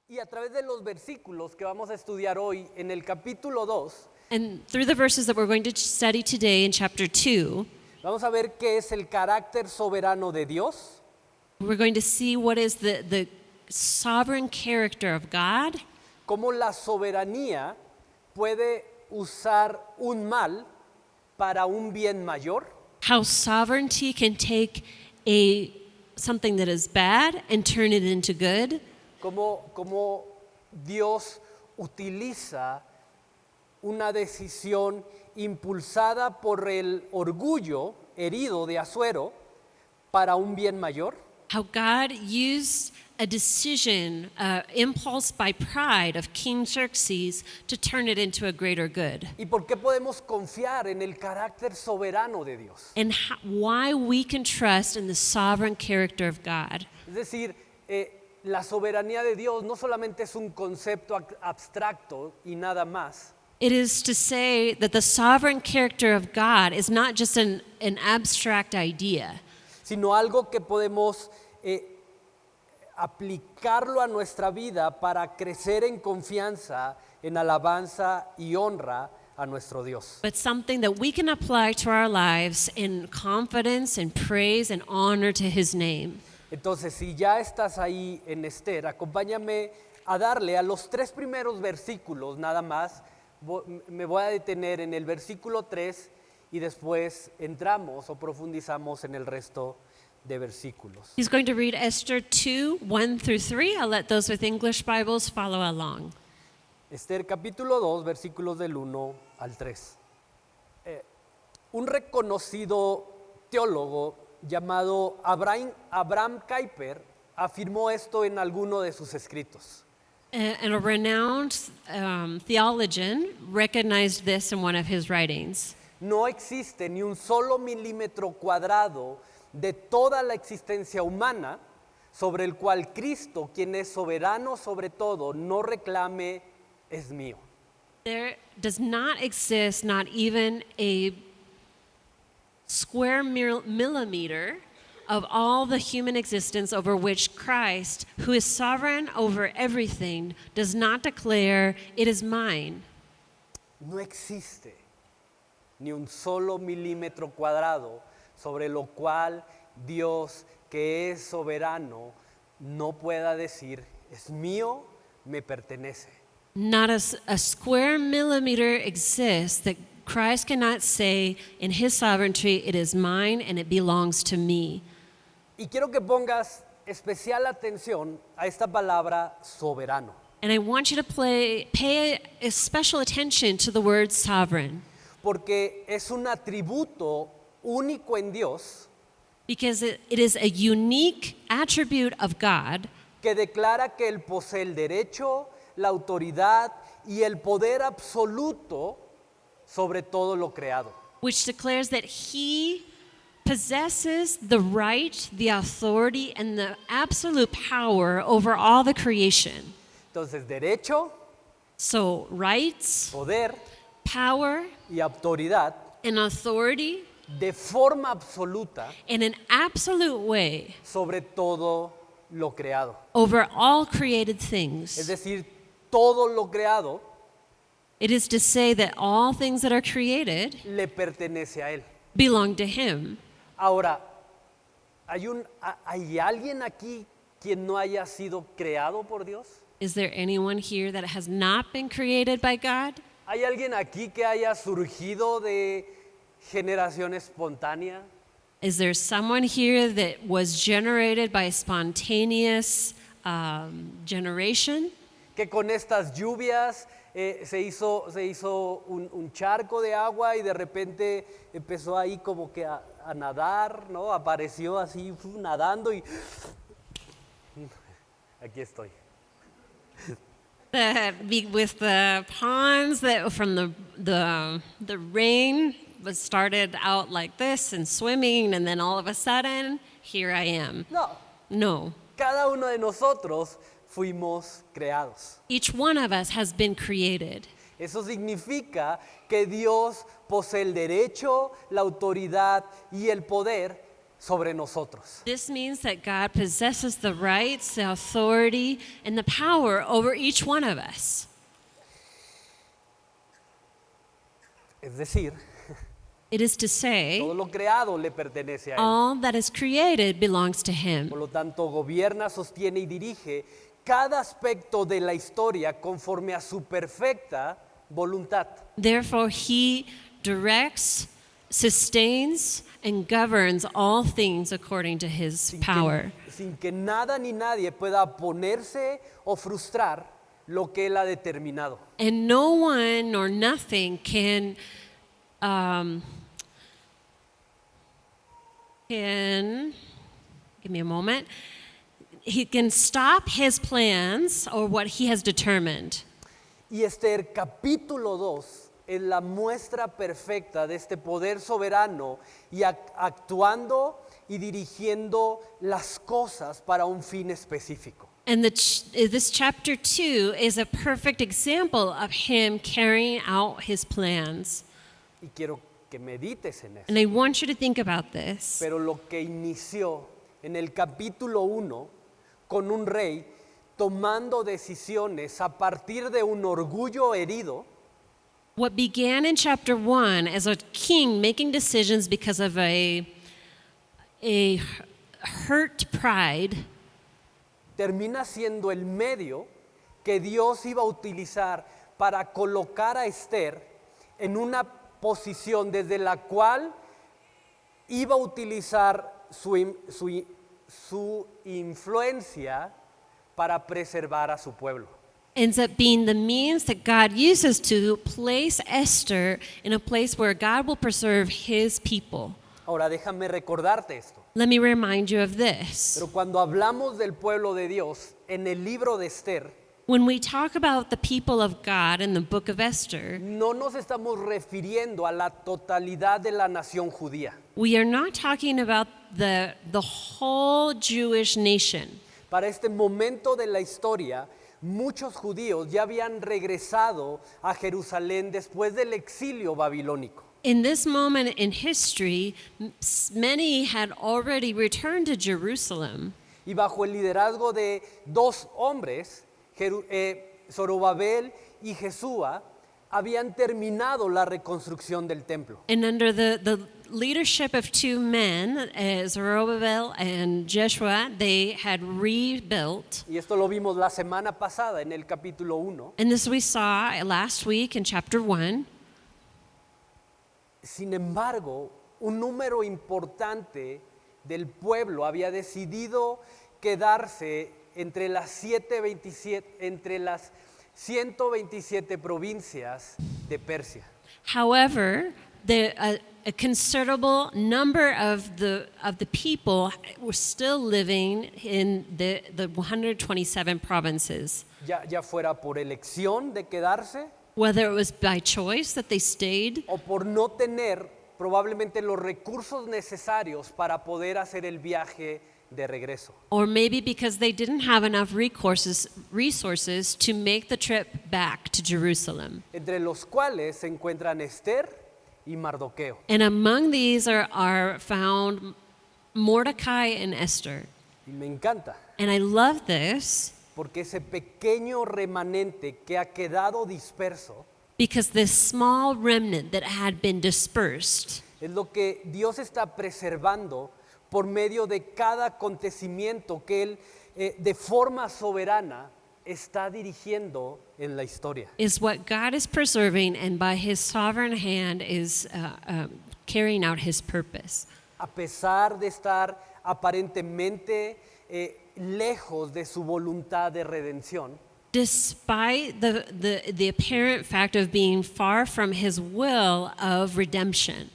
Y a través de los versículos que vamos a estudiar hoy en el capítulo 2, And through the verses that we're going to study today in chapter 2, vamos a ver qué es el carácter soberano de Dios, we're going to see what is the sovereign character of God, cómo la soberanía puede usar un mal para un bien mayor, how sovereignty can take something that is bad and turn it into good, cómo Dios utiliza una decisión impulsada por el orgullo herido de Asuero para un bien mayor. how God used a decision, impulse by pride of King Xerxes to turn it into a greater good. ¿Y por qué podemos confiar en el carácter soberano de Dios? And why we can trust in the sovereign character of God. Es decir, la soberanía de Dios no solamente es un concepto abstracto y nada más, It is to say that the sovereign character of God is not just an abstract idea, sino algo que podemos aplicarlo a nuestra vida para crecer en confianza, en alabanza y honra a nuestro Dios. but something that we can apply to our lives in confidence and praise and honor to His name. Entonces, si ya estás ahí en Esther, acompáñame a darle a los 3 primeros versículos nada más. Me voy a detener en el versículo 3 y después entramos o profundizamos en el resto de versículos. He's going to read Esther 2, 1 through 3. I'll let those with English Bibles follow along. Esther capítulo 2, versículos del 1 al 3. Un reconocido teólogo llamado Abraham Kuyper afirmó esto en alguno de sus escritos. And a renowned theologian recognized this in one of his writings. No existe ni un solo milímetro cuadrado de toda la existencia humana sobre el cual Cristo, quien es soberano sobre todo, no reclame es mío. There does not exist not even a square millimeter of all the human existence over which Christ, who is sovereign over everything, does not declare, "It is mine." No existe ni un solo milímetro cuadrado sobre lo cual Dios, que es soberano, no pueda decir, es mío, me pertenece. Not a square millimeter exists that Christ cannot say in his sovereignty, "It is mine and it belongs to me." Y quiero que pongas especial atención a esta palabra soberano. And I want you to pay a special attention to the word sovereign, Porque es un atributo único en Dios because it is a unique attribute of God que declara que Él posee el derecho, la autoridad y el poder absoluto sobre todo lo creado. which declares that he possesses the right, the authority, and the absolute power over all the creation. Entonces, derecho, So, rights, poder power, y autoridad and authority de forma absoluta in an absolute way sobre todo lo creado. over all created Es things. decir, todo lo creado It is to say that all things that are created le pertenece a Él. belong to him. Ahora, ¿hay alguien aquí quien no haya sido creado por Dios? Is there anyone here that has not been created by God? ¿Hay alguien aquí que haya surgido de generación espontánea? Is there someone here that was generated by spontaneous generation? Que con estas lluvias se hizo un charco de agua y de repente empezó ahí como que a nadar, ¿no? Apareció así nadando y aquí estoy. With the ponds that from the rain was started out like this and swimming, and then all of a sudden, here I am. No, No. cada uno de nosotros fuimos creados. Each one of us has been created. Eso significa que Dios posee el derecho, la autoridad y el poder sobre nosotros. This means that God possesses the rights, the authority, and the power over each one of us. Es decir, It is to say, todo lo creado le pertenece a Él. all that is created belongs to Him. Por lo tanto, gobierna, sostiene y dirige cada aspecto de la historia conforme a su perfecta voluntad. Therefore, He directs, sustains, and governs all things according to His power. Sin que nada ni nadie pueda oponerse o frustrar lo que Él ha determinado. And no one nor nothing can give me a moment. He can stop his plans or what he has determined. Y Esther capítulo 2 es la muestra perfecta de este poder soberano y actuando y dirigiendo las cosas para un fin específico. And this chapter 2 is a perfect example of him carrying out his plans. Y quiero que medites en eso. And I want you to think about this. Pero lo que inició en el capítulo 1 con un rey tomando decisiones a partir de un orgullo herido, What began in chapter 1 as a king making decisions because of a hurt pride termina siendo el medio que Dios iba a utilizar para colocar a Esther en una posición desde la cual iba a utilizar su influencia para preservar a su pueblo. ends up being the means that God uses to place Esther in a place where God will preserve his people. Ahora déjame recordarte esto. Let me remind you of this. Pero cuando hablamos del pueblo de Dios en el libro de Esther, When we talk about the people of God in the book of Esther, no nos estamos refiriendo a la totalidad de la nación judía. we are not talking about the whole Jewish nation. Para este momento de la historia, muchos judíos ya habían regresado a Jerusalén después del exilio babilónico. In this moment in history, many had already returned to Jerusalem. Y bajo el liderazgo de dos hombres, Zorobabel y Jesúa, habían terminado la reconstrucción del templo. And under the leadership of two men, Zerubbabel and Jeshua, they had rebuilt. Y esto lo vimos la semana pasada en el capítulo 1. And this we saw last week in chapter 1. Sin embargo, un número importante del pueblo había decidido quedarse entre las 127 provincias de Persia. However, a considerable number of the people were still living in the 127 provinces. Ya fuera por elección de quedarse Whether it was by choice that they stayed, o por no tener probablemente los recursos necesarios para poder hacer el viaje de regreso. or maybe because they didn't have enough resources to make the trip back to Jerusalem. Entre los cuales se encuentran Esther y Mardoqueo. And among these are found Mordecai and Esther. Y me encanta, And I love this porque ese pequeño remanente que ha quedado disperso because this small remnant that had been dispersed es lo que Dios está preservando por medio de cada acontecimiento que Él de forma soberana está dirigiendo en la historia. is what God is preserving and by his sovereign hand is carrying out his purpose. A pesar de estar aparentemente lejos de su voluntad de redención, Despite the apparent fact of being far from his will of redemption,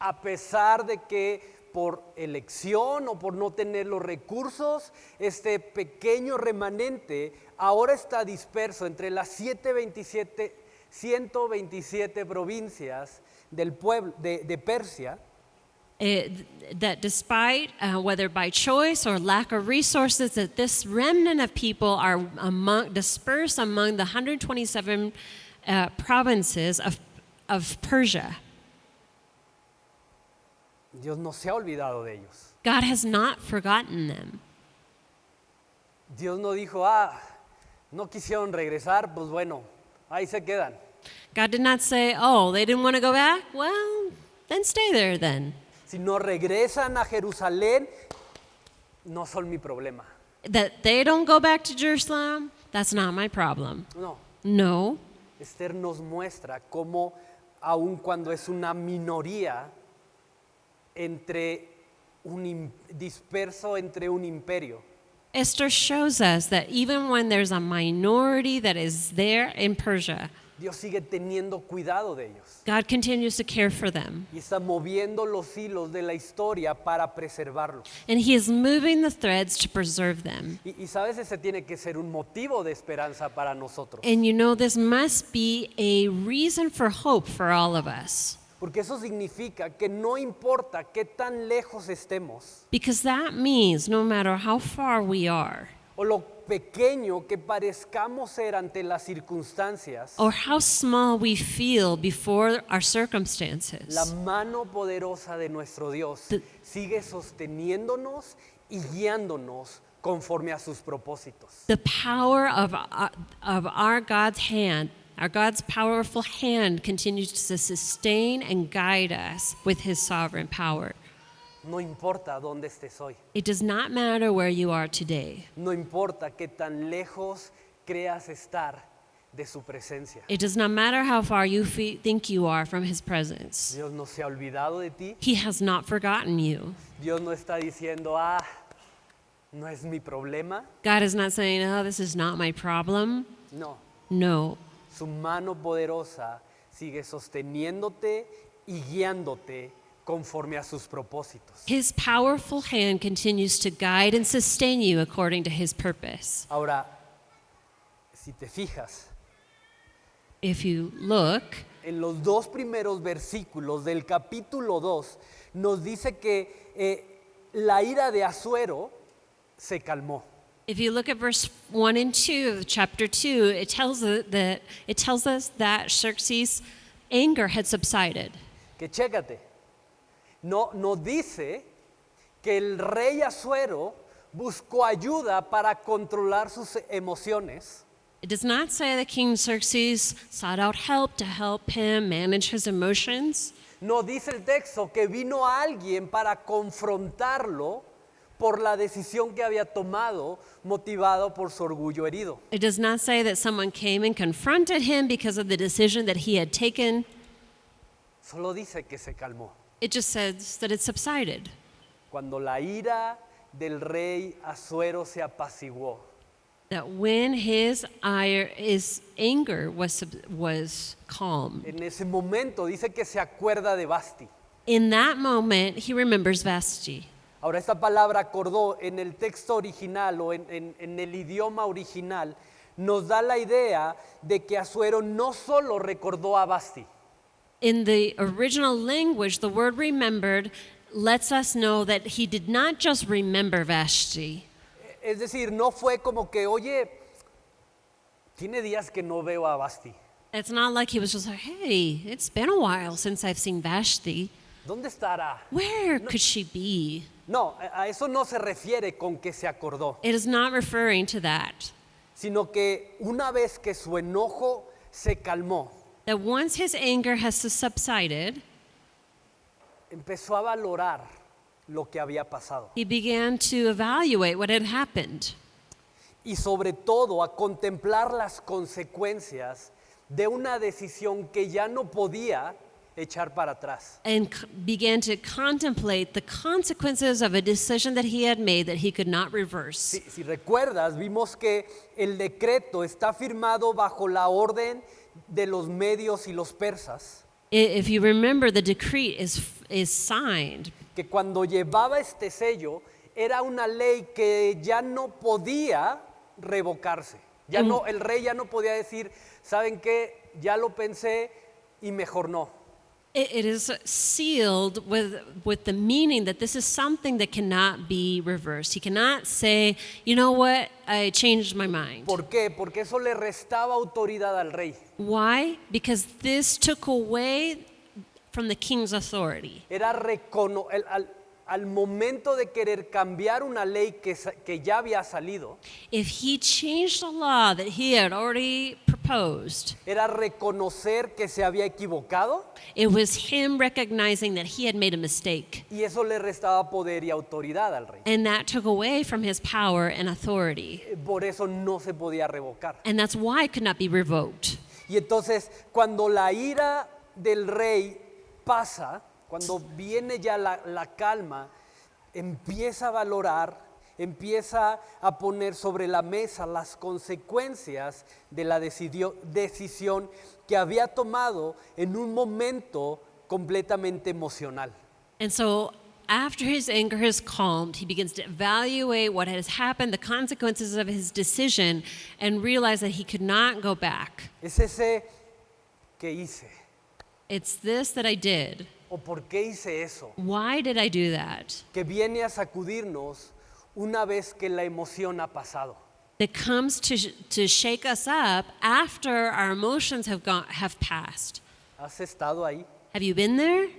a pesar de que por elección o por no tener los recursos, este pequeño remanente ahora está disperso entre las 127 provincias del pueblo de Persia. that despite whether by choice or lack of resources, that this remnant of people are dispersed among the 127 provinces of Persia. Dios no se ha olvidado de ellos. God has not forgotten them. Dios no dijo, no quisieron regresar, pues bueno, ahí se quedan. God did not say, oh, they didn't want to go back? Well, then stay there then. Si no regresan a Jerusalén, no son mi problema. That they don't go back to Jerusalem, that's not my problem. No, No. Esther nos muestra cómo, aun cuando es una minoría disperso entre un imperio, Esther shows us that even when there's a minority that is there in Persia, Dios sigue teniendo cuidado de ellos God continues to care for them. y está moviendo los hilos de la historia para preservarlos. And He is moving the threads to preserve them. Y sabes, ese tiene que ser un motivo de esperanza para nosotros. And you know, this must be a reason for hope for all of us. Porque eso significa que no importa qué tan lejos estemos Because that means no matter how far we are, o lo pequeño que parezcamos ser ante las circunstancias, or how small we feel before our circumstances, la mano poderosa de nuestro Dios sigue sosteniéndonos y guiándonos conforme a sus propósitos. the power of our God's hand, our God's powerful hand continues to sustain and guide us with His sovereign power. No importa dónde estés hoy, It does not matter where you are today. no importa qué tan lejos creas estar de su presencia. It does not matter how far you think you are from His presence. Dios no se ha olvidado de ti. He has not forgotten you. Dios no está diciendo, no es mi problema. God is not saying, oh, this is not my problem. No, No. su mano poderosa sigue sosteniéndote y guiándote conforme a sus propósitos. His powerful hand continues to guide and sustain you according to His purpose. Ahora, si te fijas, If you look, en los dos primeros versículos del capítulo 2 nos dice que la ira de Asuero se calmó. if you look at verse 1 and 2 of chapter 2, it tells us that Xerxes' anger had subsided. Que chécate, no dice que el rey Asuero buscó ayuda para controlar sus emociones. It does not say that King Xerxes sought out help to help him manage his emotions. No dice el texto que vino alguien para confrontarlo por la decisión que había tomado, motivado por su orgullo herido. It does not say that someone came and confronted him because of the decision that he had taken. Solo dice que se calmó. It just says that it subsided. Cuando la ira del rey Asuero se apaciguó, That when his anger was calm, en ese momento dice que se acuerda de Basti. in that moment he remembers Vashti. Ahora, esta palabra acordó en el texto original o en el idioma original nos da la idea de que Asuero no solo recordó a Basti, In the original language, the word remembered lets us know that he did not just remember Vashti. es decir, no fue como que, oye, tiene días que no veo a Basti. It's not like he was just like, hey, it's been a while since I've seen Vashti. ¿Dónde estará? Where could she be? No, a eso no se refiere con que se acordó, It is not referring to that. sino que una vez que su enojo se calmó, That once his anger has subsided, empezó a valorar lo que había pasado he began to evaluate what had happened. y sobre todo a contemplar las consecuencias de una decisión que ya no podía echar para atrás. And began to contemplate the consequences of a decision that he had made that he could not reverse. Si recuerdas, vimos que el decreto está firmado bajo la orden de los medios y los persas, If you remember, the decree is signed, que cuando llevaba este sello era una ley que ya no podía revocarse. Ya no, el rey ya no podía decir, ¿saben qué? Ya lo pensé y mejor no. it is sealed with the meaning that this is something that cannot be reversed. He cannot say, you know what, I changed my mind. ¿Por qué? Porque eso le restaba autoridad al rey. Why? Because this took away from the king's authority. Era al momento de querer cambiar una ley que ya había salido, If he changed a law that he had already proposed, era reconocer que se había equivocado it was him recognizing that he had made a mistake. y eso le restaba poder y autoridad al rey. And that took away from his power and authority. Por eso no se podía revocar. And that's why it could not be revoked. Y entonces, cuando la ira del rey pasa, cuando viene ya la calma, empieza a valorar, empieza a poner sobre la mesa las consecuencias de la decisión que había tomado en un momento completamente emocional. And so after his anger has calmed, he begins to evaluate what has happened, the consequences of his decision, and realize that he could not go back. Es ese que hice, It's this that I did. o por qué hice eso, Why did I do that? que viene a sacudirnos una vez que la emoción ha pasado. That comes to shake us up after our emotions have passed. ¿Has estado ahí? Have you been there?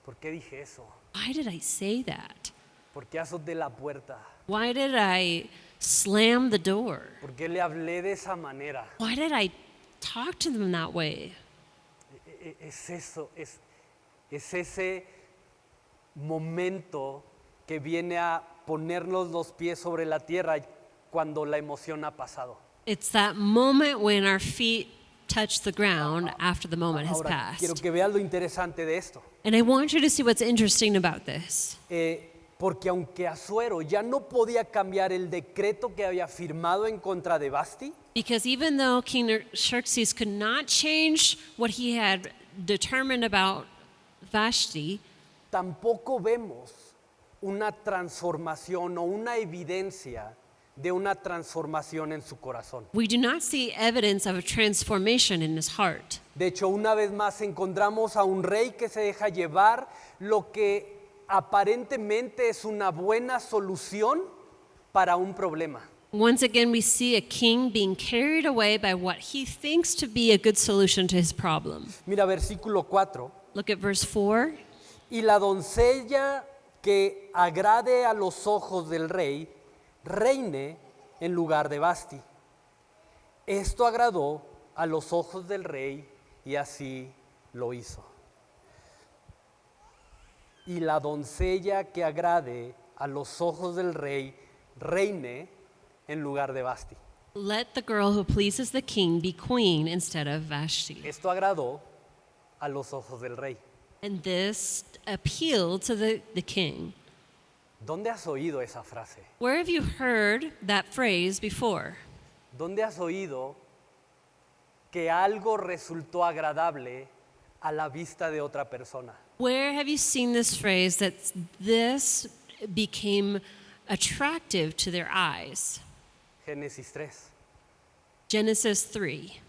¿Por qué dije eso? Why did I say that? ¿Por qué azoté la puerta? Why did I slam the door? ¿Por qué le hablé de esa manera? Why did I talk to them that way? Es eso, es ese momento que viene a ponernos los pies sobre la tierra cuando la emoción ha pasado. It's that moment when our feet touch the ground after the moment has Ahora, quiero passed. que veas lo interesante de esto. And I want you to see what's interesting about this. Porque aunque Asuero ya no podía cambiar el decreto que había firmado en contra de Basti, Because even though King Xerxes could not change what he had determined about Vashti, tampoco vemos una transformación o una evidencia de una transformación en su corazón. we do not see evidence of a transformation in his heart. De hecho, una vez más encontramos a un rey que se deja llevar lo que aparentemente es una buena solución para un problema. Once again, we see a king being carried away by what he thinks to be a good solution to his problem. Mira versículo 4. Look at verse 4. Y la doncella que agrade a los ojos del rey, reine en lugar de Basti. Esto agradó a los ojos del rey y así lo hizo. Y la doncella que agrade a los ojos del rey, reine en lugar de Basti. Let the girl who pleases the king be queen instead of Vashti. Esto agradó a los ojos del rey. And this appealed to the king. ¿Dónde has oído esa frase? Where have you heard that phrase before? ¿Dónde has oído que algo resultó agradable a la vista de otra persona? Where have you seen this phrase that this became attractive to their eyes? Génesis 3. Genesis 3.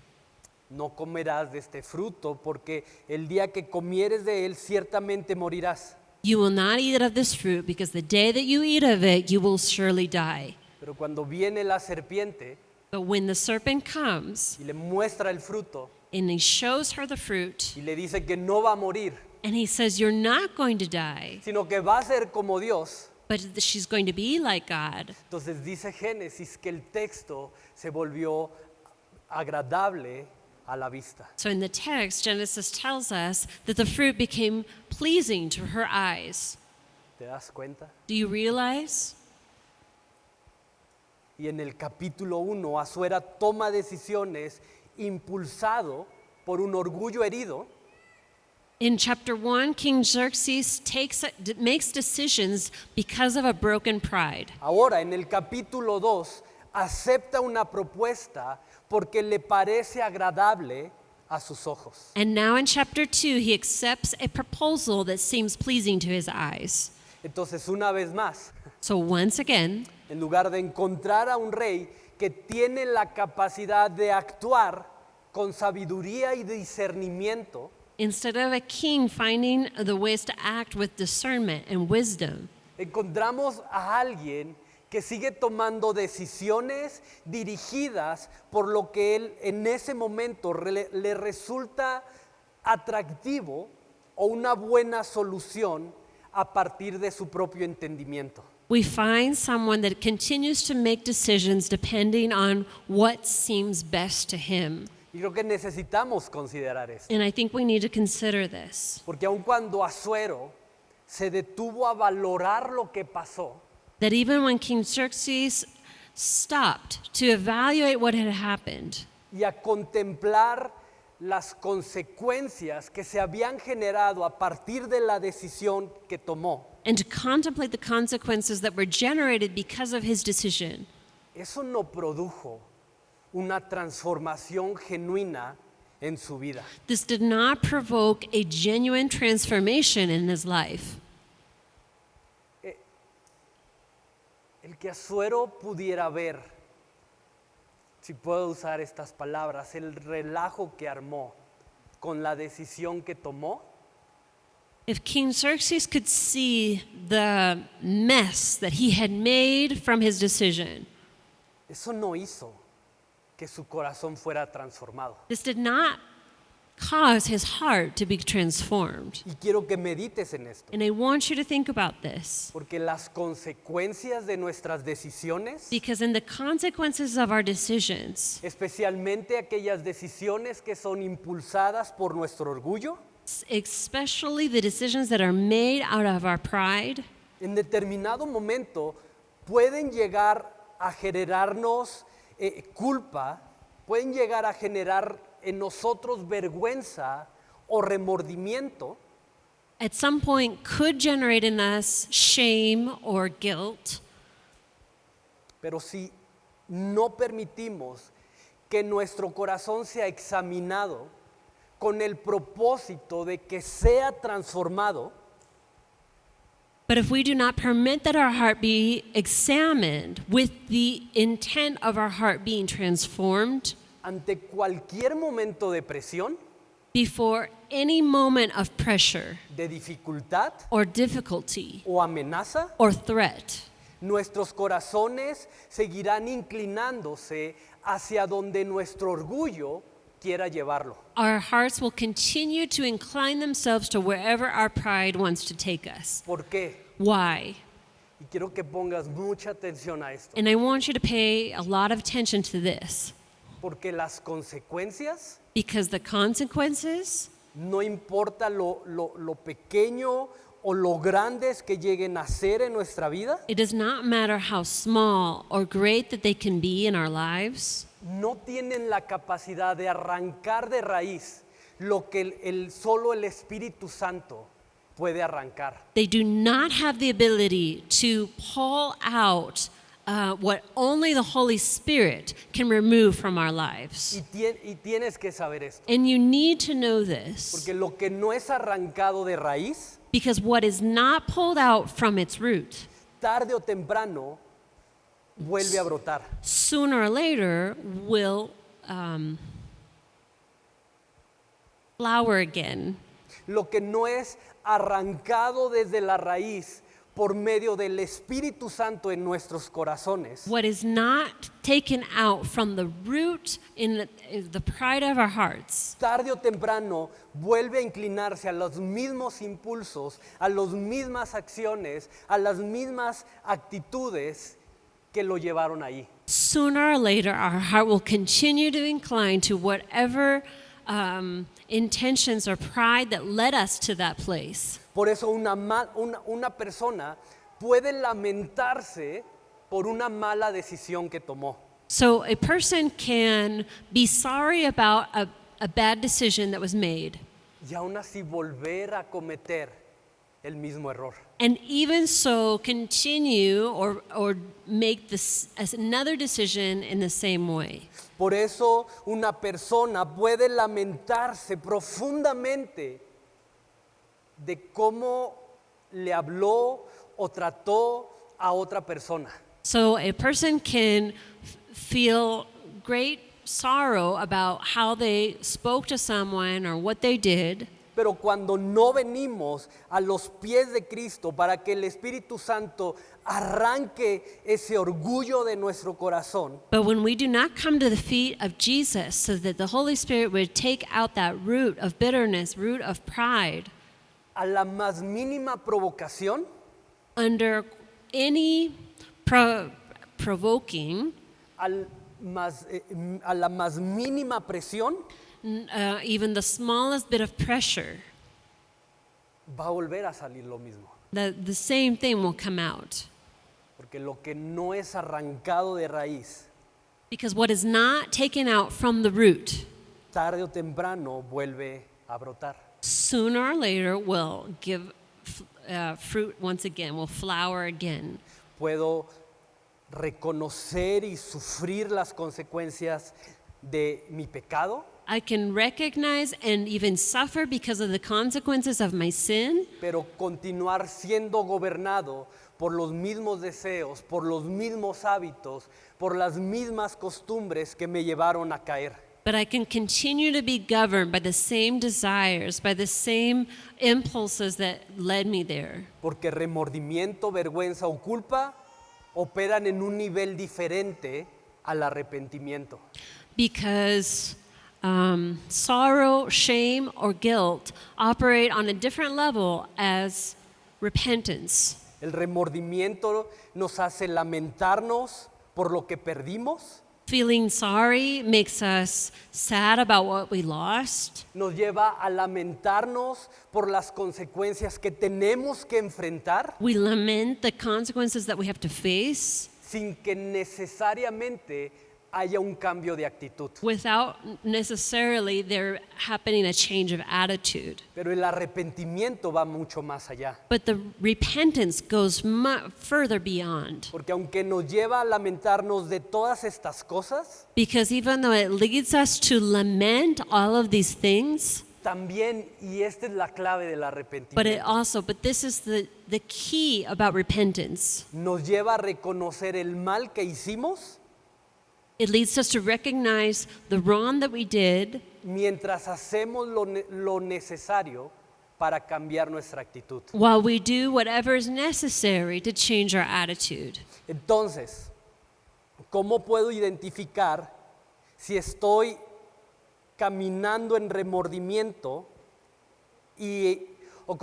No comerás de este fruto, porque el día que comieres de él ciertamente morirás. You will not eat of this fruit, because the day that you eat of it, you will surely die. Pero cuando viene la serpiente But when the serpent comes y le muestra el fruto and he shows her the fruit, y le dice que no va a morir, and he says, you're not going to die, sino que va a ser como Dios, but she's going to be like God. entonces dice Génesis que el texto se volvió agradable a la vista. So in the text, Genesis tells us that the fruit became pleasing to her eyes. ¿Te das cuenta? Do you realize? Y en el capítulo 1, Asuera toma decisiones impulsado por un orgullo herido, In chapter 1, King Xerxes makes decisions because of a broken pride. ahora en el capítulo 2 acepta una propuesta porque le parece agradable a sus ojos. And now in chapter 2, he accepts a proposal that seems pleasing to his eyes. Entonces, una vez más, So once again, en lugar de encontrar a un rey que tiene la capacidad de actuar con sabiduría y discernimiento, instead of a king finding the ways to act with discernment and wisdom, encontramos a alguien que sigue tomando decisiones dirigidas por lo que él en ese momento le resulta atractivo o una buena solución a partir de su propio entendimiento. We find someone that continues to make decisions depending on what seems best to him. Y creo que necesitamos considerar esto. And I think we need to consider this. Porque aun cuando Asuero se detuvo a valorar lo que pasó, That even when King Xerxes stopped to evaluate what had happened y a contemplar las consecuencias que se habían generado a partir de la decisión que tomó, and to contemplate the consequences that were generated because of his decision, eso no produjo una transformación genuina en su vida. this did not provoke a genuine transformation in his life. El que Asuero pudiera ver, si puedo usar estas palabras, el relajo que armó con la decisión que tomó, If King Xerxes could see the mess that he had made from his decision, eso no hizo que su corazón fuera transformado. this did not cause his heart to be transformed. Y quiero que medites en esto, And I want you to think about this, porque las consecuencias de nuestras decisiones, because in the consequences of our decisions, especialmente aquellas decisiones que son impulsadas por nuestro orgullo, especially the decisions that are made out of our pride, en determinado momento pueden llegar a generarnos culpa, pueden llegar a generar en nosotros vergüenza o remordimiento, at some point could generate in us shame or guilt. pero si no permitimos que nuestro corazón sea examinado con el propósito de que sea transformado, But if we do not permit that our heart be examined with the intent of our heart being transformed, ante cualquier momento de presión, before any moment of pressure de dificultad or difficulty o amenaza, or threat, nuestros corazones seguirán inclinándose hacia donde nuestro orgullo quiera llevarlo. our hearts will continue to incline themselves to wherever our pride wants to take us. ¿Por qué? Why? Y quiero que pongas mucha atención a esto, And I want you to pay a lot of attention to this, porque las consecuencias, because the consequences, no importa lo pequeño o lo grandes que lleguen a ser en nuestra vida, it does not matter how small or great that they can be in our lives, no tienen la capacidad de arrancar de raíz lo que solo el Espíritu Santo puede arrancar. they do not have the ability to pull out what only the Holy Spirit can remove from our lives. Y tienes que saber esto, And you need to know this, porque lo que no es arrancado de raíz, because what is not pulled out from its root, tarde o temprano vuelve a brotar. sooner or later will flower again. Lo que no es arrancado desde la raíz por medio del Espíritu Santo en nuestros corazones, What is not taken out from the root in the pride of our hearts, tarde o temprano vuelve a inclinarse a los mismos impulsos, a las mismas acciones, a las mismas actitudes que lo llevaron ahí. sooner or later our heart will continue to incline to whatever intentions or pride that led us to that place. Por eso una persona puede lamentarse por una mala decisión que tomó. So a person can be sorry about a bad decision that was made, Y aún así volver a cometer el mismo error. and even so continue or make this as another decision in the same way. Por eso una persona puede lamentarse profundamente de cómo le habló o trató a otra persona. So a person can feel great sorrow about how they spoke to someone or what they did, Pero cuando no venimos a los pies de Cristo para que el Espíritu Santo arranque ese orgullo de nuestro corazón, But when we do not come to the feet of Jesus so that the Holy Spirit would take out that root of bitterness, root of pride, a la más mínima provocación, under any provoking, a la más mínima presión, even the smallest bit of pressure, va a volver a salir lo mismo. the same thing will come out. Porque lo que no es arrancado de raíz, Because what is not taken out from the root, tarde o temprano vuelve a brotar. sooner or later will give fruit once again, will flower again. Puedo reconocer y sufrir las consecuencias de mi pecado, I can recognize and even suffer because of the consequences of my sin, pero continuar siendo gobernado por los mismos deseos, por los mismos hábitos, por las mismas costumbres que me llevaron a caer. but I can continue to be governed by the same desires, by the same impulses that led me there. Porque remordimiento, vergüenza o culpa operan en un nivel diferente al arrepentimiento. Because sorrow, shame, or guilt operate on a different level as repentance. El remordimiento nos hace lamentarnos por lo que perdimos, Feeling sorry makes us sad about what we lost. nos lleva a lamentarnos por las consecuencias que tenemos que enfrentar We lament the consequences that we have to face sin que necesariamente haya un cambio de actitud. without necessarily there happening a change of attitude. Pero el arrepentimiento va mucho más allá. But the repentance goes further beyond. Porque aunque nos lleva a lamentarnos de todas estas cosas, Because even though it leads us to lament all of these things, también, y esta es la clave del but this is the key about repentance. nos lleva a reconocer el mal que hicimos It leads us to recognize the wrong that we did mientras hacemos lo necesario para cambiar nuestra actitud. while we do whatever is necessary to change our attitude. Entonces, ¿cómo puedo identificar si estoy caminando en remordimiento o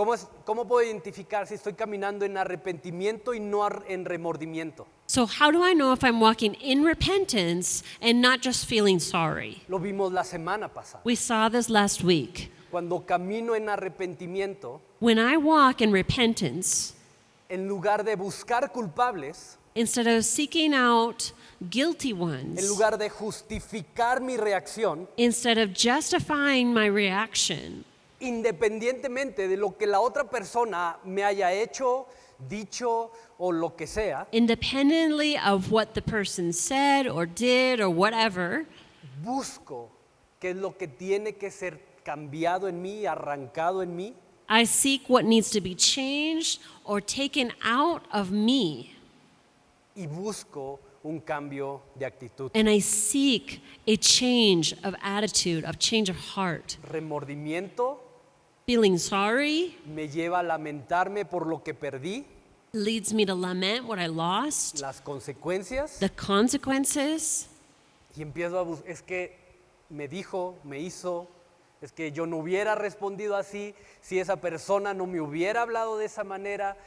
cómo puedo identificar si estoy caminando en arrepentimiento y no en remordimiento? So, how do I know if I'm walking in repentance and not just feeling sorry? Lo vimos la semana pasada. We saw this last week. Cuando camino en arrepentimiento, When I walk in repentance, en lugar de buscar culpables, instead of seeking out guilty en ones, lugar de justificar mi reacción, instead of justifying my reaction, independientemente de lo que la otra persona me haya hecho, dicho o lo que sea, independently of what the person said or did or whatever, busco qué es lo que tiene que ser cambiado en mí, arrancado en mí, I seek what needs to be changed or taken out of me. y busco un cambio de actitud. And I seek a change of attitude, of change of heart. Remordimiento Feeling sorry me lleva a lamentarme por lo que perdí, leads me to lament what I lost, las consecuencias, the consequences, y empiezo a buscar, es que me dijo, me hizo, es que yo no hubiera respondido así si esa persona no me hubiera hablado de esa manera,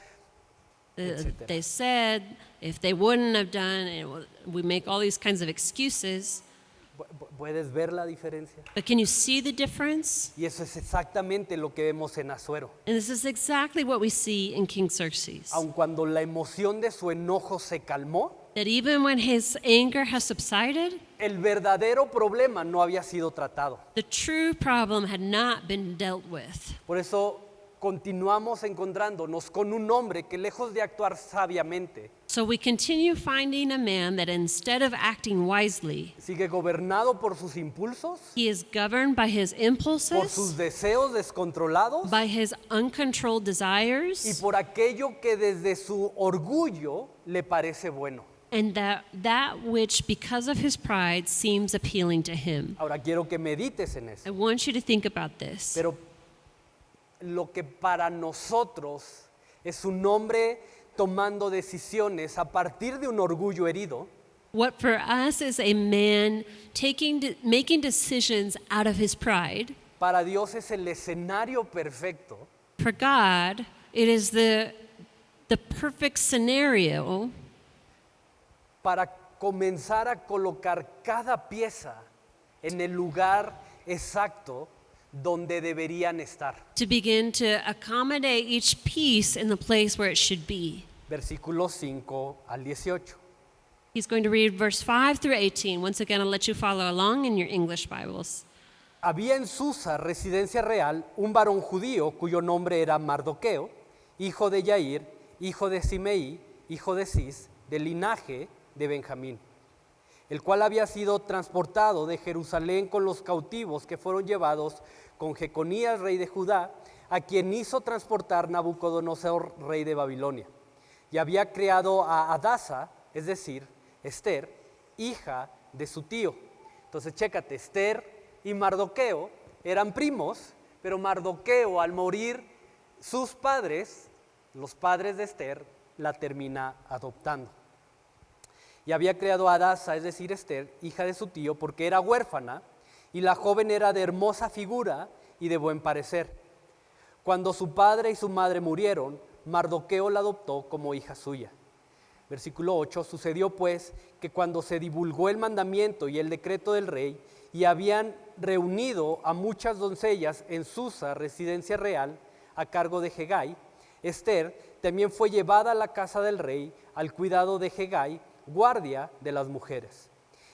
etcétera. they said, if they wouldn't have done it, we make all these kinds of excuses. ¿Puedes ver la diferencia? But can you see the difference? Y eso es exactamente lo que vemos en Asuero. And this is exactly what we see in King Xerxes. Aun cuando la emoción de su enojo se calmó, That even when his anger has subsided, el verdadero problema no había sido tratado. the true problem had not been dealt with. Por eso continuamos encontrándonos con un hombre que lejos de actuar sabiamente, So we continue finding a man that instead of acting wisely, sigue gobernado por sus impulsos, he is governed by his por sus impulses, deseos descontrolados by his uncontrolled y desires, por aquello que desde su orgullo le parece bueno. and that which, because of his pride, seems appealing to him. Ahora quiero que medites en I eso, want you to think about this. pero lo que para nosotros es un hombre tomando decisiones a partir de un orgullo herido, What for us is a man making decisions out of his pride. para Dios es el escenario perfecto For God, it is the perfect scenario para comenzar a colocar cada pieza en el lugar exacto donde deberían estar. to begin to accommodate each piece in the place where it should be. Versículos 5 al 18. He's going to read verse 5 through 18. Once again, I'll let you follow along in your English Bibles. Había en Susa, residencia real, un varón judío cuyo nombre era Mardoqueo, hijo de Yair, hijo de Simeí, hijo de Cis, del linaje de Benjamín, el cual había sido transportado de Jerusalén con los cautivos que fueron llevados con Jeconías, rey de Judá, a quien hizo transportar Nabucodonosor, rey de Babilonia. Y había criado a Hadasa, es decir, Esther, hija de su tío. Entonces, chécate, Esther y Mardoqueo eran primos, pero Mardoqueo, al morir sus padres, los padres de Esther, la termina adoptando. Y había criado a Hadasa, es decir, Esther, hija de su tío, porque era huérfana, y la joven era de hermosa figura y de buen parecer. Cuando su padre y su madre murieron, Mardoqueo la adoptó como hija suya. Versículo 8, sucedió pues que cuando se divulgó el mandamiento y el decreto del rey, y habían reunido a muchas doncellas en Susa, residencia real, a cargo de Hegai, Esther también fue llevada a la casa del rey al cuidado de Hegai, guardia de las mujeres.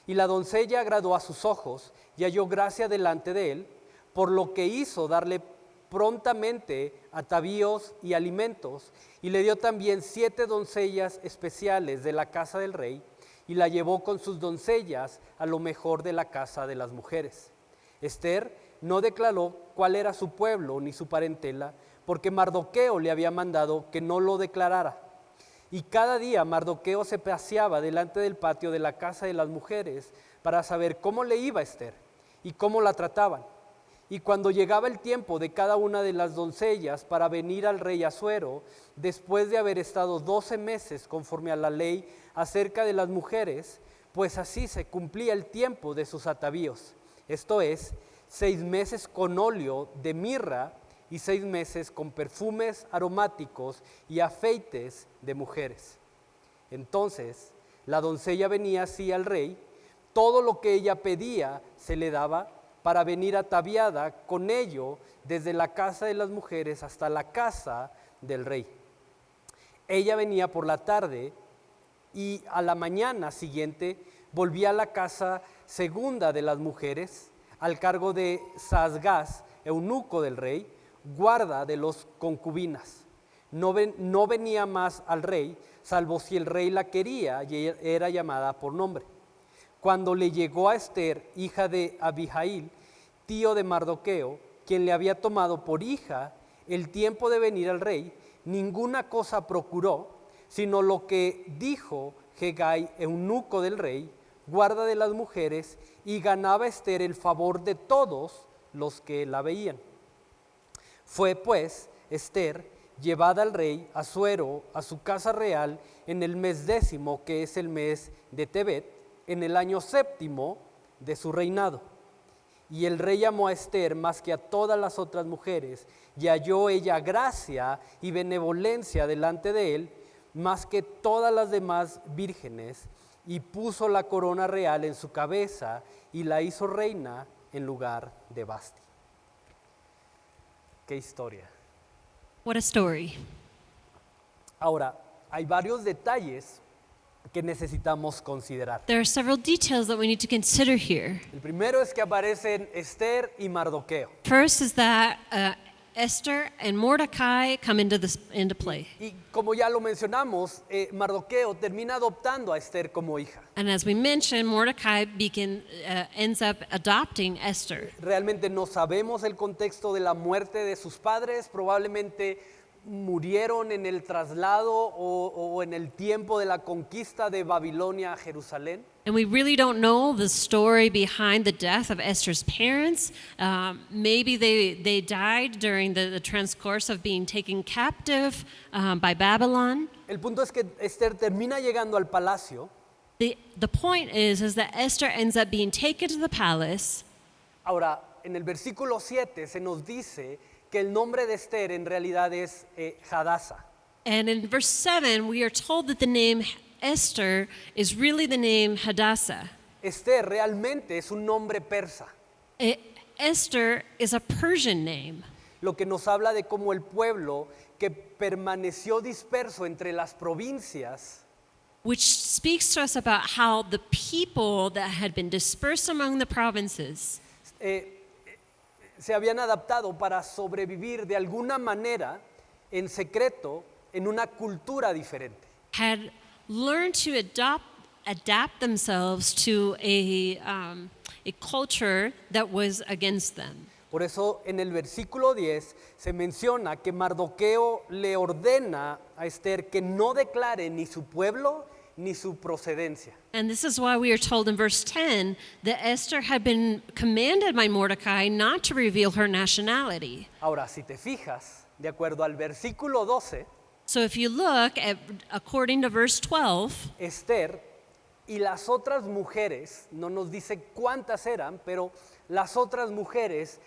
Y la doncella agradó a sus ojos y halló gracia delante de él, por lo que hizo darle prontamente atavíos y alimentos, y le dio también 7 doncellas especiales de la casa del rey, y la llevó con sus doncellas a lo mejor de la casa de las mujeres. Esther no declaró cuál era su pueblo ni su parentela, porque Mardoqueo le había mandado que no lo declarara. Y cada día Mardoqueo se paseaba delante del patio de la casa de las mujeres para saber cómo le iba a Esther y cómo la trataban. Y cuando llegaba el tiempo de cada una de las doncellas para venir al rey Asuero, después de haber estado 12 meses conforme a la ley acerca de las mujeres, pues así se cumplía el tiempo de sus atavíos, esto es, 6 meses con óleo de mirra y 6 meses con perfumes aromáticos y afeites de mujeres. Entonces la doncella venía así al rey, todo lo que ella pedía se le daba, para venir ataviada con ello desde la casa de las mujeres hasta la casa del rey. Ella venía por la tarde y a la mañana siguiente volvía a la casa segunda de las mujeres, al cargo de Saasgaz, eunuco del rey, guarda de los concubinas. No venía más al rey, salvo si el rey la quería y era llamada por nombre. Cuando le llegó a Esther, hija de Abihail, tío de Mardoqueo, quien le había tomado por hija el tiempo de venir al rey, ninguna cosa procuró, sino lo que dijo Hegai, eunuco del rey, guarda de las mujeres, y ganaba Esther el favor de todos los que la veían. Fue pues Esther llevada al rey Asuero a su casa real en el mes 10, que es el mes de Tebet, en el año 7 de su reinado. Y el rey amó a Esther más que a todas las otras mujeres, y halló ella gracia y benevolencia delante de él, más que todas las demás vírgenes, y puso la corona real en su cabeza, y la hizo reina en lugar de Vasti. ¡Qué historia! What a story. Ahora, hay varios detalles que necesitamos considerar. There are several details that we need to consider here. El primero es que aparecen Esther y Mardoqueo. First is that Esther and Mordecai come into play. Y como ya lo mencionamos, Mardoqueo termina adoptando a Esther como hija. And as we mentioned, Mordecai ends up adopting Esther. Realmente no sabemos el contexto de la muerte de sus padres, probablemente murieron en el traslado o en el tiempo de la conquista de Babilonia a Jerusalén. And we really don't know the story behind the death of Esther's parents. Maybe they died during the transcourse of being taken captive by Babylon. El punto es que Esther termina llegando al palacio. The point is that Esther ends up being taken to the palace. Ahora, en el versículo 7 se nos dice que el nombre de Esther en realidad es Hadassah. And in verse 7, we are told that the name Esther is really the name Hadassah. Esther realmente es un nombre persa, Esther is a Persian name, lo que nos habla de cómo el pueblo que permaneció disperso entre las provincias which speaks to us about how the people that had been dispersed among the provinces se habían adaptado para sobrevivir de alguna manera en secreto en una cultura diferente. had learned to adapt themselves to a culture that was against them. Por eso en el versículo 10 se menciona que Mardoqueo le ordena a Esther que no declare ni su pueblo ni su procedencia. And this is why we are told in verse 10 that Esther had been commanded by Mordecai not to reveal her nationality. Ahora, si te fijas, de acuerdo al versículo 12, So if you look at, according to verse 12, Esther y las otras mujeres, no nos dice cuántas eran, pero las otras mujeres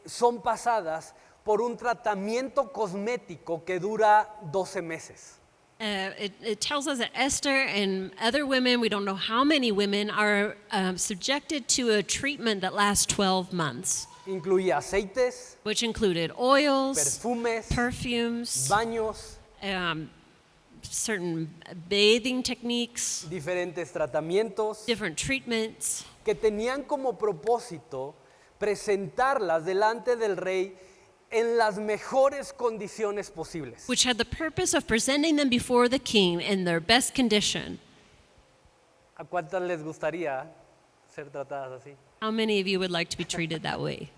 son pasadas por un tratamiento cosmético que dura 12 meses. it tells us that Esther and other women, we don't know how many women, are subjected to a treatment that lasts 12 months, Incluía aceites, which included oils, perfumes, perfumes, baños, certain bathing techniques, diferentes tratamientos different treatments, que tenían como propósito presentarlas delante del rey en las mejores condiciones posibles. which had the purpose of presenting them before the king in their best condition. ¿A cuántas les gustaría ser tratadas así? How many of you would like to be treated that way?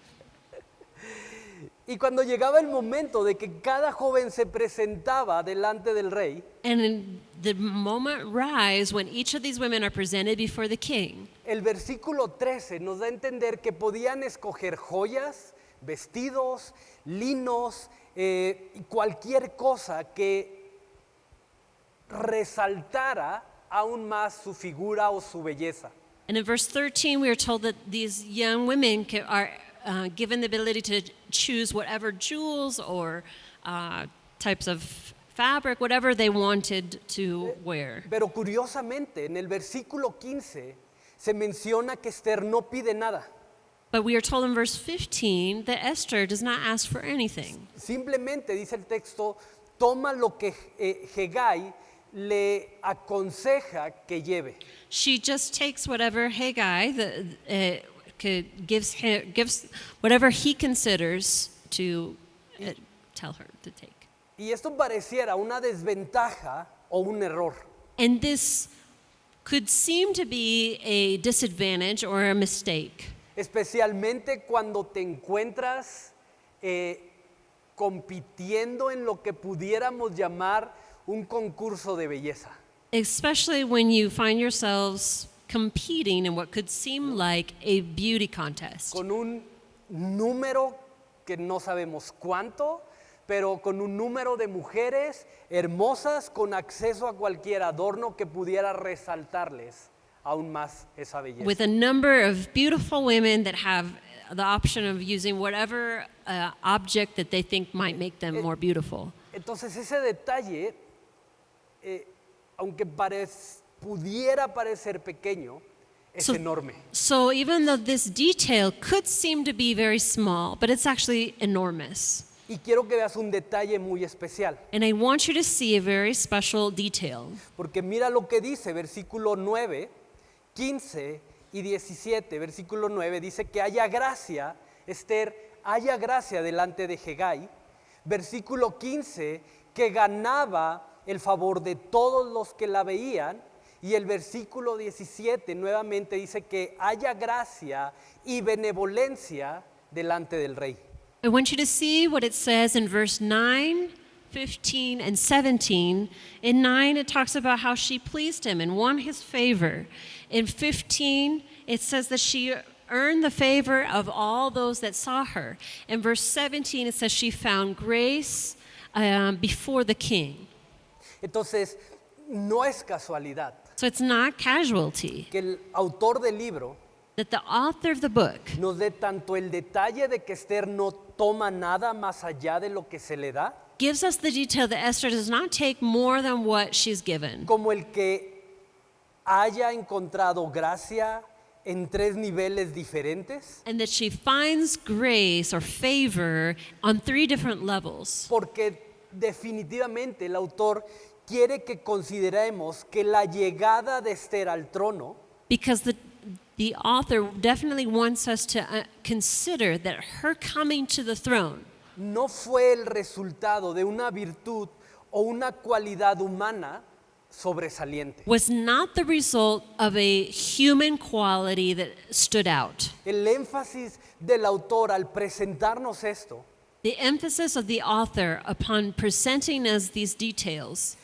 Y cuando llegaba el momento de que cada joven se presentaba delante del rey, And in the moment rise when each of these women are presented before the king, el versículo 13 nos da a entender que podían escoger joyas, vestidos, linos y cualquier cosa que resaltara aún más su figura o su belleza. and in verse 13 we are told that these young women are given the ability to choose whatever jewels or types of fabric, whatever they wanted to wear. Pero curiosamente, en el versículo 15 se menciona que Esther no pide nada. But we are told in verse 15 that Esther does not ask for anything. Simplemente dice el texto, toma lo que Hegai le aconseja que lleve. She just takes whatever Haggai gives whatever he considers to tell her to take. Y esto pareciera una desventaja o un error. And this could seem to be a disadvantage or a mistake, Especialmente cuando te encuentras compitiendo en lo que pudiéramos llamar un concurso de belleza. especially when you find yourselves competing in what could seem like a beauty contest. Con un número que no sabemos cuánto, pero con un número de mujeres hermosas con acceso a cualquier adorno que pudiera resaltarles aún más esa belleza. With a number of beautiful women that have the option of using whatever object that they think might make them more beautiful. Entonces ese detalle, aunque pudiera parecer pequeño, es enorme. So even though this detail could seem to be very small, but it's actually enormous. Y quiero que veas un detalle muy especial, And I want you to see a very special detail. porque mira lo que dice versículo 9, 15 y 17. Versículo 9 dice que haya gracia, Esther, haya gracia delante de Hegai. Versículo 15, que ganaba el favor de todos los que la veían. Y el versículo 17 nuevamente dice que haya gracia y benevolencia delante del rey. I want you to see what it says in verse 9, 15 and 17. In 9, it talks about how she pleased him and won his favor. In 15, it says that she earned the favor of all those that saw her. In verse 17, it says she found grace before the king. Entonces, no es casualidad So it's not casualty que el autor del libro that the author of the book nos dé tanto el detalle de que Esther no toma nada más allá de lo que se le da, gives us the detail that Esther does not take more than what she's given, como el que haya encontrado gracia en 3 niveles diferentes, and that she finds grace or favor on 3 different levels. porque definitivamente el autor quiere que consideremos que la llegada de Esther al trono Because the author definitely wants us to consider that her coming to the throne no fue el resultado de una virtud o una cualidad humana sobresaliente. was not the result of a human quality that stood out. El énfasis del autor al presentarnos esto The emphasis of the author upon presenting us these details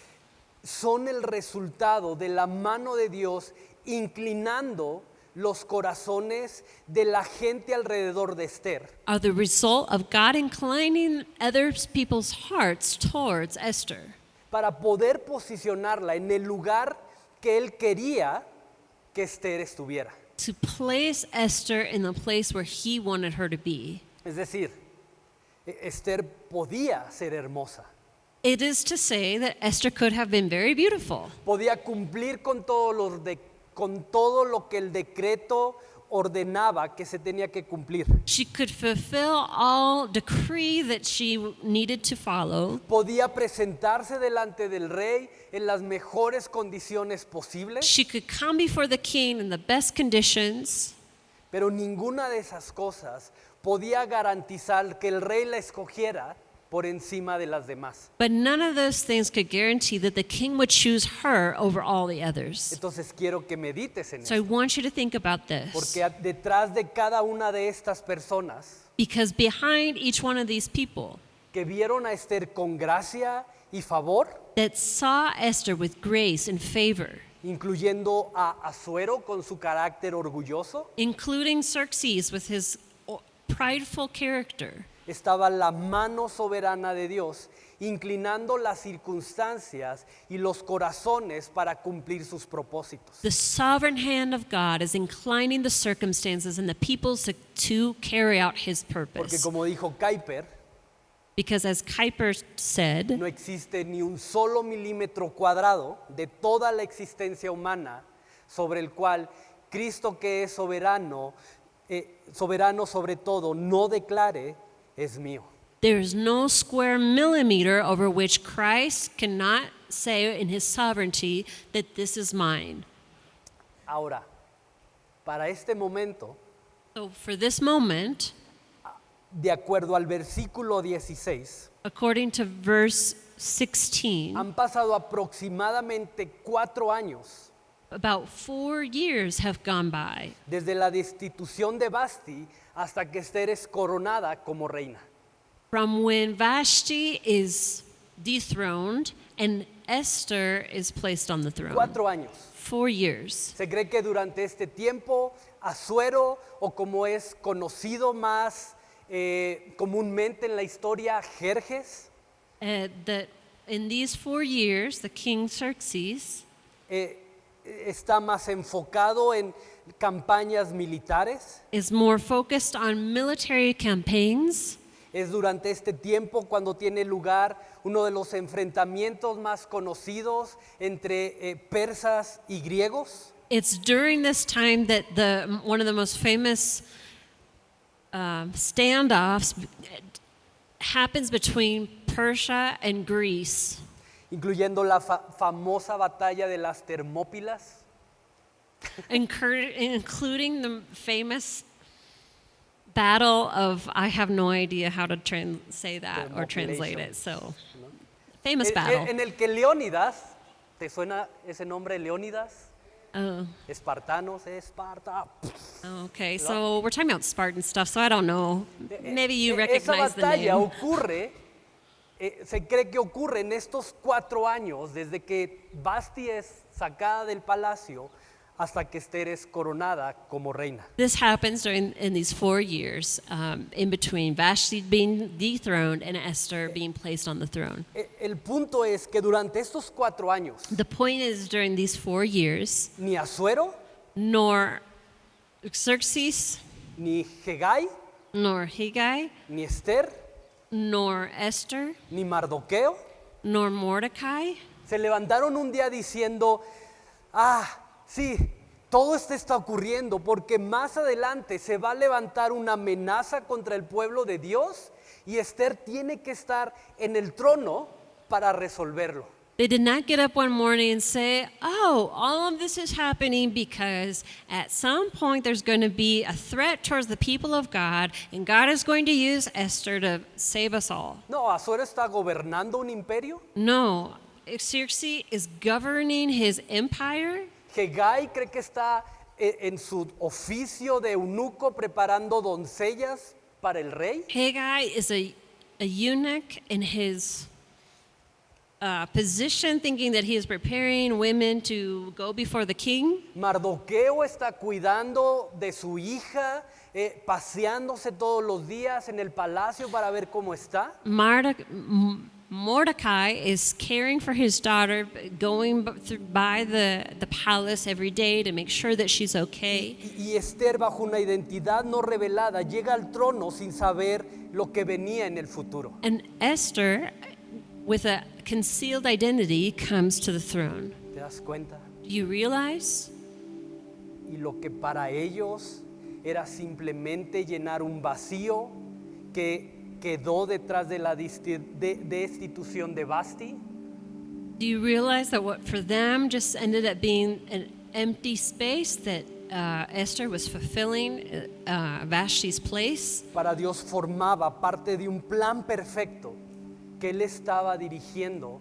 son el resultado de la mano de Dios inclinando los corazones de la gente alrededor de Esther are the result of God inclining other people's hearts towards Esther para poder posicionarla en el lugar que él quería que Esther estuviera. to place Esther in the place where he wanted her to be. Es decir, Esther podía ser hermosa, It is to say that Esther could have been very beautiful. podía cumplir con con todo lo que el decreto ordenaba que se tenía que cumplir. She could fulfill all decree that she needed to follow. Podía presentarse delante del rey en las mejores condiciones posibles, She could come before the king in the best conditions, pero ninguna de esas cosas podía garantizar que el rey la escogiera por encima de las demás. but none of those things could guarantee that the king would choose her over all the others. Entonces quiero que medites en So I eso, want you to think about this. porque detrás de cada una de estas personas Because behind each one of these people que vieron a Esther con gracia y favor, that saw Esther with grace and favor, incluyendo a Asuero con su carácter orgulloso, including Xerxes with his prideful character, estaba la mano soberana de Dios inclinando las circunstancias y los corazones para cumplir sus propósitos. the sovereign hand of God is inclining the circumstances and the people to carry out his Porque purpose. como dijo Kuyper, Because as Kuyper said, no existe ni un solo milímetro cuadrado de toda la existencia humana sobre el cual Cristo, que es soberano, soberano sobre todo, no declare es mío. there is no square millimeter over which Christ cannot say in his sovereignty that this is mine. Ahora, para este momento, So for this moment, de acuerdo al versículo 16, according to verse 16, han pasado aproximadamente 4 años about 4 years have gone by desde la destitución de Basti hasta que Esther es coronada como reina. from when Vashti is dethroned and Esther is placed on the throne. 4 años. 4 years. Se cree que durante este tiempo, Asuero, o como es conocido más comúnmente en la historia, Jerjes, That in these 4 years, the king Xerxes está más enfocado en campañas militares. is more focused on military campaigns. Es durante este tiempo cuando tiene lugar uno de los enfrentamientos más conocidos entre persas y griegos. It's during this time that one of the most famous standoffs happens between Persia and Greece, Incluyendo la famosa batalla de las Termópilas, including the famous battle of, I have no idea how to say that or translate it, so famous battle. en el que Leónidas, ¿te suena ese nombre Leónidas? Oh, Espartanos, Esparta. okay, so we're talking about Spartan stuff, so I don't know. Maybe you Esa recognize the batalla name. ocurre se cree que ocurre en estos 4 años, desde que Vasti es sacada del palacio hasta que Esther es coronada como reina. This happens in these 4 years, in between Vashti being dethroned and Esther being placed on the throne. El punto es que durante estos 4 años, The point is, during these 4 years, ni Asuero, nor Xerxes, ni Hegai, nor Haggai, ni Esther, nor Esther, ni Mardoqueo nor Mordecai se levantaron un día diciendo, sí, todo esto está ocurriendo porque más adelante se va a levantar una amenaza contra el pueblo de Dios y Esther tiene que estar en el trono para resolverlo. They did not get up one morning and say, oh, all of this is happening because at some point there's going to be a threat towards the people of God, and God is going to use Esther to save us all. No, Asuero está gobernando un imperio. No, Xerxes is governing his empire. Hegai cree que está en su oficio de eunuco preparando doncellas para el rey. Haggai is a eunuch in his position, thinking that he is preparing women to go before the king. Mardoqueo está cuidando de su hija, paseándose todos los días en el palacio para ver cómo está. Mordecai is caring for his daughter, going by the palace every day to make sure that she's okay. Y Esther, bajo una identidad no revelada, llega al trono sin saber lo que venía en el futuro. And Esther, with a concealed identity, comes to the throne. ¿Te das cuenta? Do you realize? Y lo que para ellos era simplemente llenar un vacío que quedó detrás de la destitución de Vasti. Do you realize that what for them just ended up being an empty space, that Esther was fulfilling Vashti's place? Para Dios formaba parte de un plan perfecto que Él estaba dirigiendo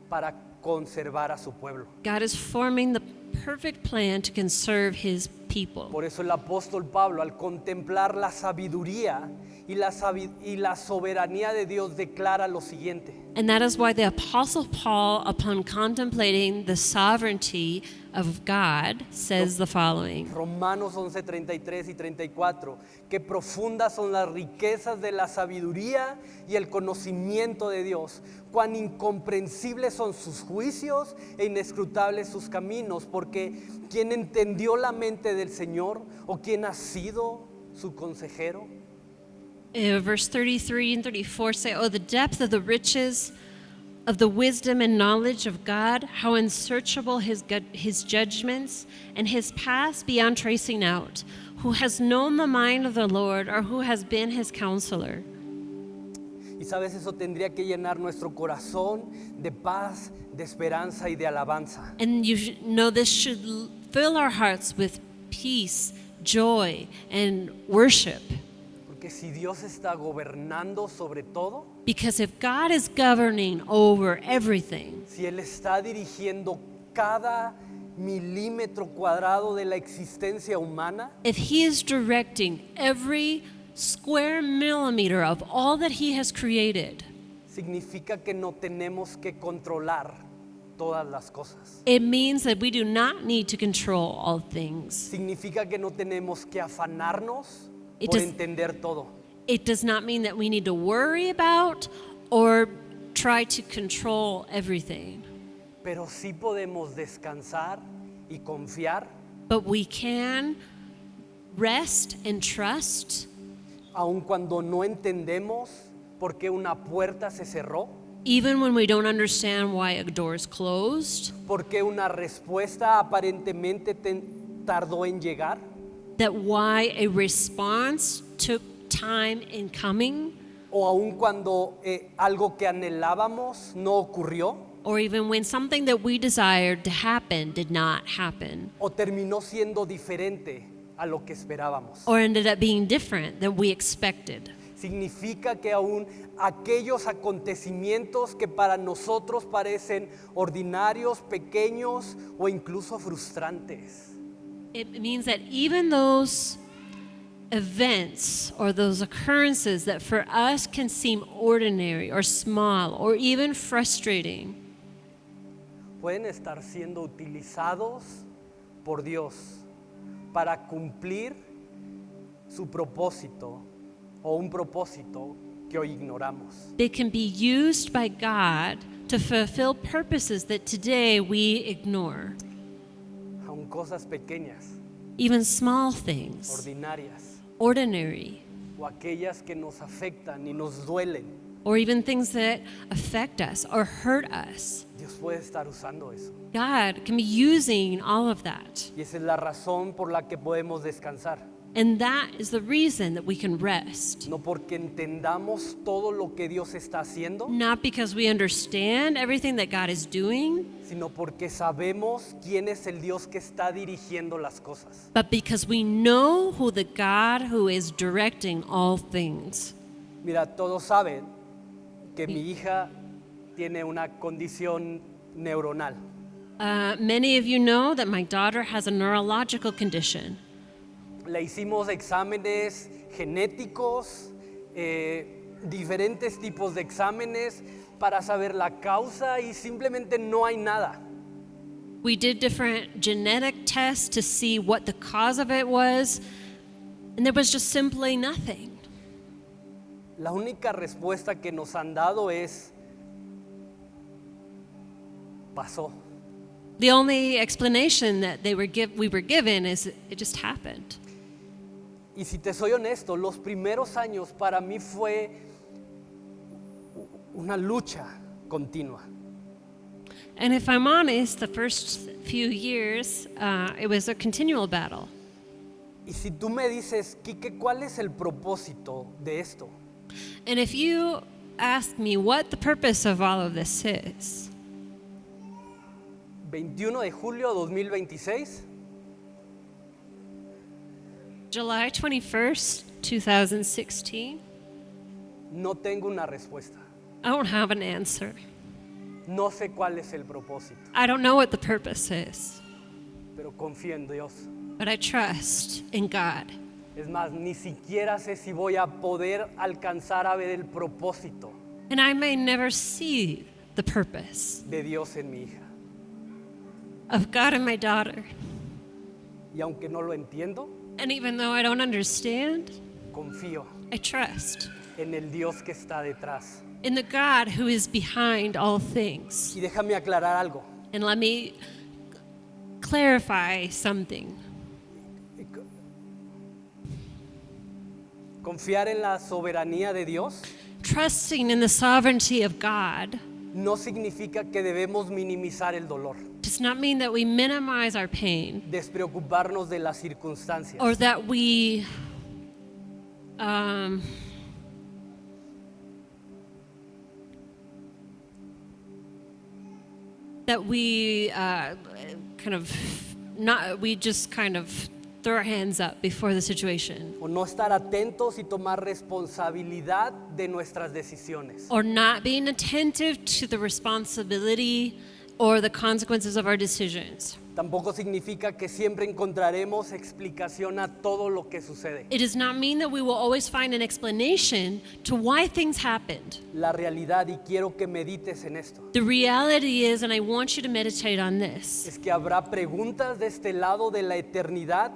para conservar a su pueblo. God is forming the perfect plan to conserve his people. Por eso el apóstol Pablo, al contemplar la sabiduría y la soberanía de Dios, declara lo siguiente. And that is why the Apostle Paul, upon contemplating the sovereignty of God, says the following. Romanos 11:33 y 34, que profundas son las riquezas de la sabiduría y el conocimiento de Dios, cuán incomprensibles son sus juicios e inescrutables sus caminos, porque ¿quién entendió la mente del Señor o quién ha sido su consejero? Verse 33 and 34 say, oh, the depth of the riches of the wisdom and knowledge of God, how unsearchable his judgments and his paths beyond tracing out. Who has known the mind of the Lord, or who has been his counselor? Y sabes, eso tendría que llenar nuestro corazón de paz, de esperanza y de alabanza. And you know this should fill our hearts with peace, joy, and worship. Porque si Dios está gobernando sobre todo, Because if God is governing over everything, si Él está dirigiendo cada milímetro cuadrado de la existencia humana, if he is directing every square millimeter of all that he has created, significa que no tenemos que controlar todas las cosas. it means that we do not need to control all things. Significa que no tenemos que afanarnos It por does- entender todo. It does not mean that we need to worry about or try to control everything. Pero sí podemos descansar y confiar, But we can rest and trust, aun cuando no entendemos por qué una puerta se cerró, even when we don't understand why a door is closed, por qué una respuesta aparentemente tardó en llegar, that why a response took time in coming, o aun cuando algo que anhelábamos no ocurrió, or even when something that we desired to happen did not happen, o terminó siendo diferente a lo que esperábamos. or ended up being different than we expected. Significa que aún aquellos acontecimientos que para nosotros parecen ordinarios, pequeños o incluso frustrantes, It means that even those events or those occurrences that for us can seem ordinary or small or even frustrating pueden estar siendo utilizados por Dios para cumplir su propósito o un propósito que hoy ignoramos. they can be used by God to fulfill purposes that today we ignore. Aun cosas pequeñas, Even small things, ordinarias, ordinary, o aquellas que nos afectan y nos duelen. or even things that affect us or hurt us. Dios puede estar usando eso. God can be using all of that. Y esa es la razón por la que podemos descansar. And that is the reason that we can rest. No porque entendamos todo lo que Dios está haciendo, Not because we understand everything that God is doing, sino porque sabemos quién es el Dios que está dirigiendo las cosas. but because we know who the God who is directing all things. Mira, todos saben que mi hija tiene una condición neuronal. Many of you know that my daughter has a neurological condition. Le hicimos exámenes genéticos, diferentes tipos de exámenes para saber la causa y simplemente no hay nada. We did different genetic tests to see what the cause of it was, and there was just simply nothing. La única respuesta que nos han dado es, pasó. The only explanation that we were given is it just happened. Y si te soy honesto, los primeros años para mí fue una lucha continua. And if I'm honest, the first few years, it was a continual battle. Y si tú me dices, Quique, ¿cuál es el propósito de esto? And if you ask me what the purpose of all of this is, 21 de julio de 2026, July 21st, 2016, no tengo una respuesta. I don't have an answer. No sé cuál es el propósito, I don't know what the purpose is, pero confío en Dios. but I trust in God. Es más, ni siquiera sé si voy a poder alcanzar a ver el propósito And I may never see the purpose de Dios en mi hija. of God in my daughter. Y aunque no lo entiendo, And even though I don't understand, confío I trust en el Dios que está detrás. in the God who is behind all things. Y déjame aclarar algo. And let me clarify something. Confiar en la soberanía de Dios Trusting in the sovereignty of God no significa que debemos minimizar el dolor, does not mean that we minimize our pain despreocuparnos de las circunstancias. or that we we just kind of throw our hands up before the situation, O no estar atentos y tomar responsabilidad de nuestras decisiones. or not being attentive to the responsibility or the consequences of our decisions. Tampoco significa que siempre encontraremos explicación a todo lo que sucede. It does not mean that we will always find an explanation to why things happened. La realidad, y quiero que medites en esto, The reality is, and I want you to meditate on this, es que habrá preguntas de este lado de la eternidad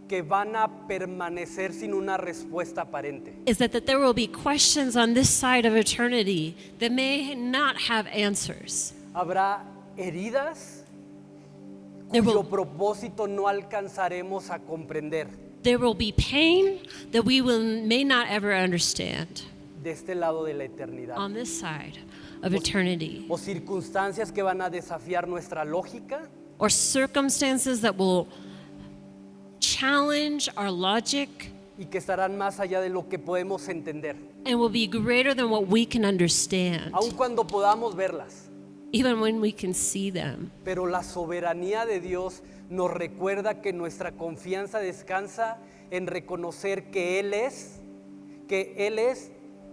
que van a permanecer sin una respuesta aparente. is that there will be questions on this side of eternity that may not have answers. Habrá heridas There cuyo will, propósito no alcanzaremos a comprender there will be pain that may not ever understand de este lado de la eternidad. on this side of eternity, O circunstancias que van a desafiar nuestra lógica or circumstances that will challenge our logic y que estarán más allá de lo que podemos entender. and will be greater than what we can understand, Aun cuando podamos verlas. even when we can see them. Pero la soberanía de Dios nos recuerda que nuestra confianza descansa en reconocer que Él es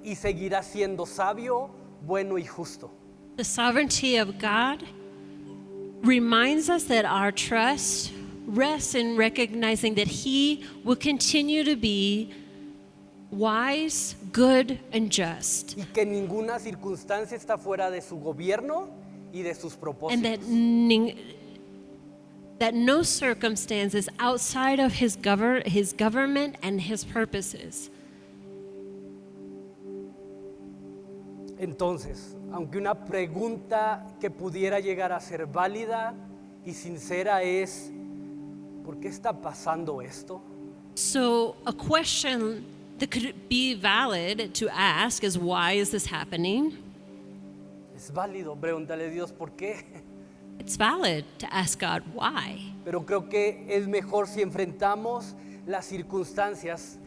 y seguirá siendo sabio, bueno y justo. The sovereignty of God reminds us that our trust rests in recognizing that he will continue to be wise, good, and just. y que ninguna circunstancia está fuera de su gobierno y de sus And that, propósitos. that no circumstance is outside of his government and his purposes. Entonces, aunque una pregunta que pudiera llegar a ser válida y sincera es, ¿por qué está pasando esto? So, a question that could be valid to ask is, why is this happening? Es válido preguntarle a Dios por qué, It's valid to ask God why. pero creo que es mejor si enfrentamos las circunstancias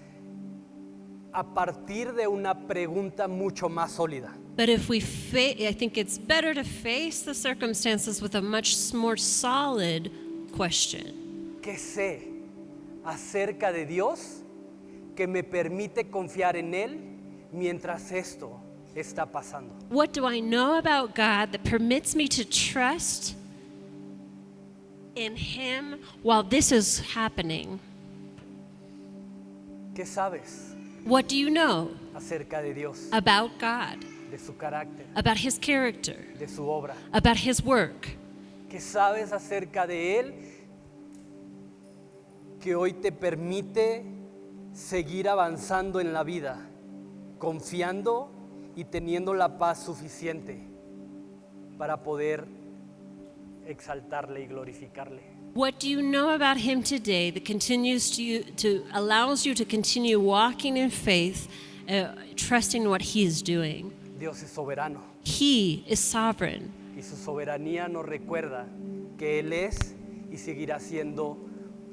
a partir de una pregunta mucho más sólida. But if we I think it's better to face the circumstances with a much more solid question. ¿Qué sé acerca de Dios que me permite confiar en Él mientras esto está pasando? What do I know about God that permits me to trust in Him while this is happening? ¿Qué sabes What do you know acerca de Dios, about God, de su carácter, about His character, de su obra? about His work? ¿Qué sabes acerca de Él que hoy te permite seguir avanzando en la vida, confiando y teniendo la paz suficiente para poder exaltarle y glorificarle? What do you know about Him today that continues to allows you to continue walking in faith, trusting what He is doing? Dios es soberano He is sovereign, y su soberanía nos recuerda que Él es y seguirá siendo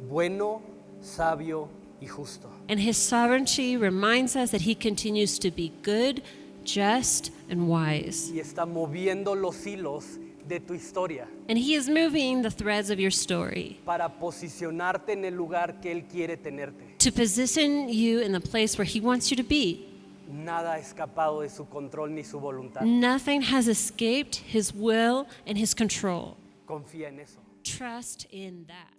bueno, sabio y justo. and His sovereignty reminds us that He continues to be good, just, and wise. Y está moviendo los hilos de tu historia And He is moving the threads of your story para posicionarte en el lugar que Él quiere tenerte. to position you in the place where He wants you to be. Nada ha escapado de su control ni su voluntad. Nothing has escaped His will and His control. Confía en eso. Trust in that.